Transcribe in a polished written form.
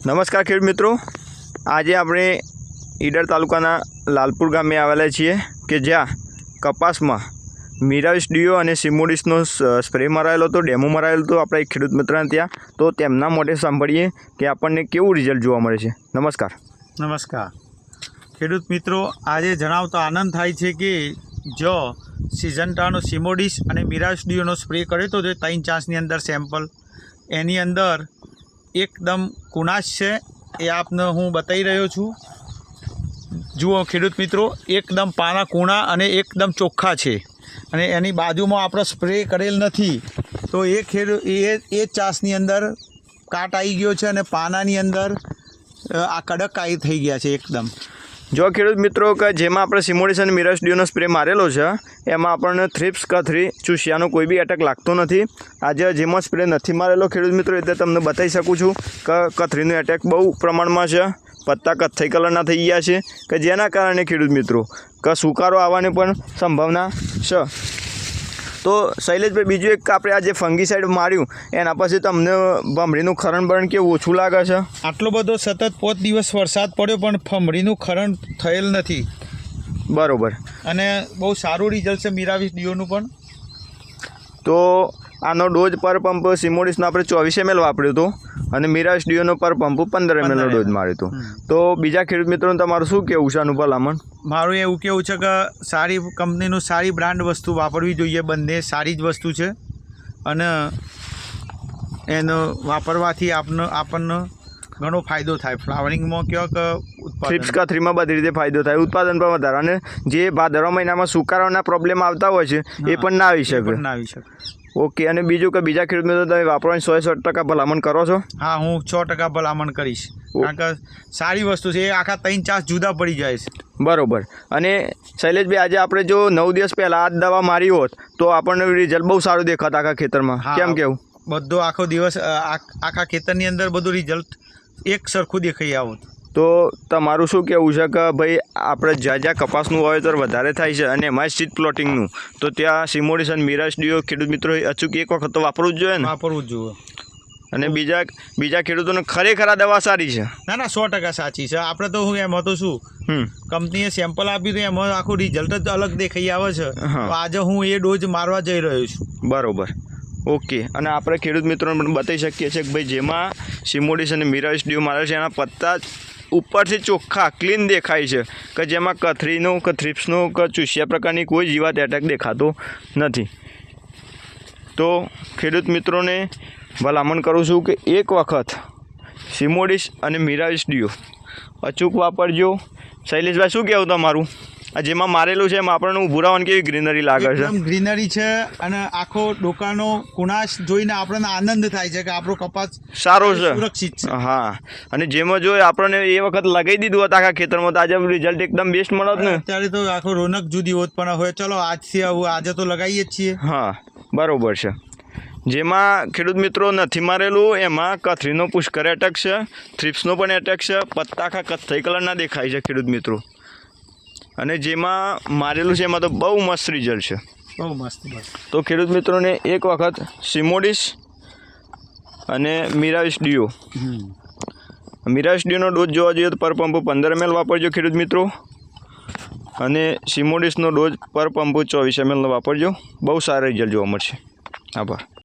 નમસ્કાર ખેડૂત મિત્રો, આજે આપણે ઈડર તાલુકાના લાલપુર ગામે આવેલા છીએ કે જ્યાં કપાસમાં મિરાવિસ ડીઓ અને સિમોડિસનો સ્પ્રે મરાયેલો હતો, ડેમો મરાયેલો હતો આપણા એક ખેડૂત મિત્રના ત્યાં. તો તેમના મોઢે સાંભળીએ કે આપણને કેવું રિઝલ્ટ જોવા મળે છે. નમસ્કાર ખેડૂત મિત્રો, આજે જણાવતો આનંદ થાય છે કે જો સિઝન્ટાનો સિમોડિસ અને મિરાવિસ ડીઓનો સ્પ્રે કર્યો હતો જે 3 ચાંસની અંદર સેમ્પલ, એની અંદર એકદમ કુણાશ છે એ આપને હું બતાવી રહ્યો છું. જુઓ ખેડૂત મિત્રો, એકદમ પાના કુણા અને એકદમ ચોખ્ખા છે અને એની બાજુમાં આપણે સ્પ્રે કરેલ નથી. તો એ ચાંસની અંદર કાટ આવી ગયો છે અને પાનાની અંદર આ કડક થઈ ગયા છે એકદમ. જો ખેડૂત મિત્રો કે જેમાં આપણે સિમોડિસ અને મિરાવિસ ડીઓનો સ્પ્રે મારેલો છે એમાં આપણને થ્રિપ્સ કથરી ચૂસિયાનો કોઈ બી એટેક લાગતો નથી. આજે જેમાં સ્પ્રે નથી મારેલો ખેડૂત મિત્રો એટલે તમને બતાવી શકું છું કે કથરીનો એટેક બહુ પ્રમાણમાં છે. પત્તા કથ્થઈ કલરના થઈ ગયા છે કે જેના કારણે ખેડૂત મિત્રો કે સુકારો આવવાની પણ સંભાવના છે. તો શૈલેષભાઈ, બીજું એક આપણે આ જે ફંગીસાઇડ માર્યું એના પછી તમને ભમરીનું ખરણ કેવું ઓછું લાગે છે? આટલો બધો સતત 5 દિવસ વરસાદ પડ્યો પણ ભમરીનું ખરણ થયેલ નથી. બરાબર. અને બહુ સારું રિઝલ્ટ છે મિરાવિસ ડીઓનું પણ. તો આનો ડોઝ પર પંપ સિમોડિસનો આપણે 24 ml વાપર્યો હતો અને મિરાવિસ ડીઓનો પર પંપ 15 ml ડોઝ માર્યો હતો. તો બીજા ખેડૂત મિત્રોને તમારું શું કહેવું છે આનું ભલામણ? મારું એવું કેવું છે કે સારી કંપનીનું સારી બ્રાન્ડ વસ્તુ વાપરવી જોઈએ. બંને સારી જ વસ્તુ છે અને એનો વાપરવાથી આપણને ઘણો ફાયદો થાય. ફ્લાવરિંગમાં કયો કે થ્રિપ્સ કથરીમાં બધી રીતે ફાયદો થાય, ઉત્પાદન પણ વધારે, અને જે ભાદરવા મહિનામાં સુકારાના પ્રોબ્લેમ આવતા હોય છે એ પણ ના આવી શકે. ઓકે. અને બીજું કે બીજા ખેડૂત મિત્રો તમે વાપરવાની 100% ભલામણ કરો છો? હા, હું 100% ભલામણ કરીશ, કારણ કે સારી વસ્તુ છે. એ આખા 3 ચાંસ જુદા પડી જાય છે. બરોબર. અને શૈલેષભાઈ, આજે આપણે જો 9 દિવસ પહેલાં આ દવા મારી હોત તો આપણને રિઝલ્ટ બહુ સારું દેખાત આખા ખેતરમાં. કેમ કેવું? બધો આખો દિવસ આખા ખેતરની અંદર બધું રિઝલ્ટ એક સરખું દેખાઈ આવત. તો તમારું શું કહેવું છે કે ભાઈ આપણે જ્યાં કપાસનું વાવેતર વધારે થાય છે અને એમાં સીડ પ્લોટિંગનું, તો ત્યાં સિમોડિસ અને મિરાવિસ ડીઓ ખેડૂત મિત્રો અચૂક એક વખત તો વાપરવું જ જોઈએ ને? વાપરવું જ જોઈએ. અને બીજા ખેડૂતોને ખરેખર આ દવા સારી છે? ના, 100% સાચી છે. આપણે તો એમાં તો શું, કંપનીએ સેમ્પલ આપ્યું તો એમાં આખું રિઝલ્ટ જ અલગ દેખાઈ આવે છે. તો આજે હું એ ડોઝ મારવા જઈ રહ્યો છું. બરોબર. ઓકે. અને આપણે ખેડૂત મિત્રોને પણ બતાવી શકીએ છીએ કે ભાઈ જેમાં સિમોડિસ અને મિરાવિસ ડીઓ મારે છે એના પત્તા ઉપરથી ચોખ્ખા ક્લીન દેખાય છે કે જેમાં કથરીનો કે થ્રિપ્સનો કે ચૂસિયા પ્રકારની કોઈ જીવાત એટેક દેખાતો નથી. તો ખેડૂત મિત્રોને ભલામણ કરું છું કે એક વખત સિમોડિસ અને મિરાવિસ ડીઓ અચૂક વાપરજો. શૈલેષભાઈ, શું કહેવું તમારું? આ જેમાં મારેલું છે એમાં આપણને ઊભું રહેવાની કેવી ગ્રીનરી લાગે છે? એકદમ ગ્રીનરી છે અને આખો ડોકાનો કુણાશ જોઈને આપણને આનંદ થાય છે કે આપણો કપાસ સારો છે, સુરક્ષિત છે. હા. અને જેમાં જો આપણને એ વખત લગાવી દીધું હતું આખા ખેતરમાં તો આજે રિઝલ્ટ એકદમ બેસ્ટ મળત ને. અત્યારે તો આખો રોનક જુદી હોત, પણ હવે ચલો આજથી આજે તો લગાવીએ જ છીએ. હા, બરોબર છે. જેમાં ખેડૂત મિત્રો નથી મારેલું એમાં કથરીનો પુષ્કર એટેક છે, થ્રિપ્સનો પણ એટેક છે, પત્તા આખા કથ્થઈ કલરના દેખાય છે ખેડૂત મિત્રો. અને જેમાં મારેલું છે એમાં તો બહુ મસ્ત રિઝલ્ટ છે. બહુ મસ્ત. તો ખેડૂત મિત્રોને એક વખત સિમોડિસ અને મિરાવિસ ડીઓનો ડોઝ જોવા જોઈએ તો પર પંપ 15 ml વાપરજો ખેડૂત મિત્રો, અને સિમોડિસનો ડોઝ પર પંપ 24 ml વાપરજો. બહુ સારા રિઝલ્ટ જોવા મળશે. આભાર.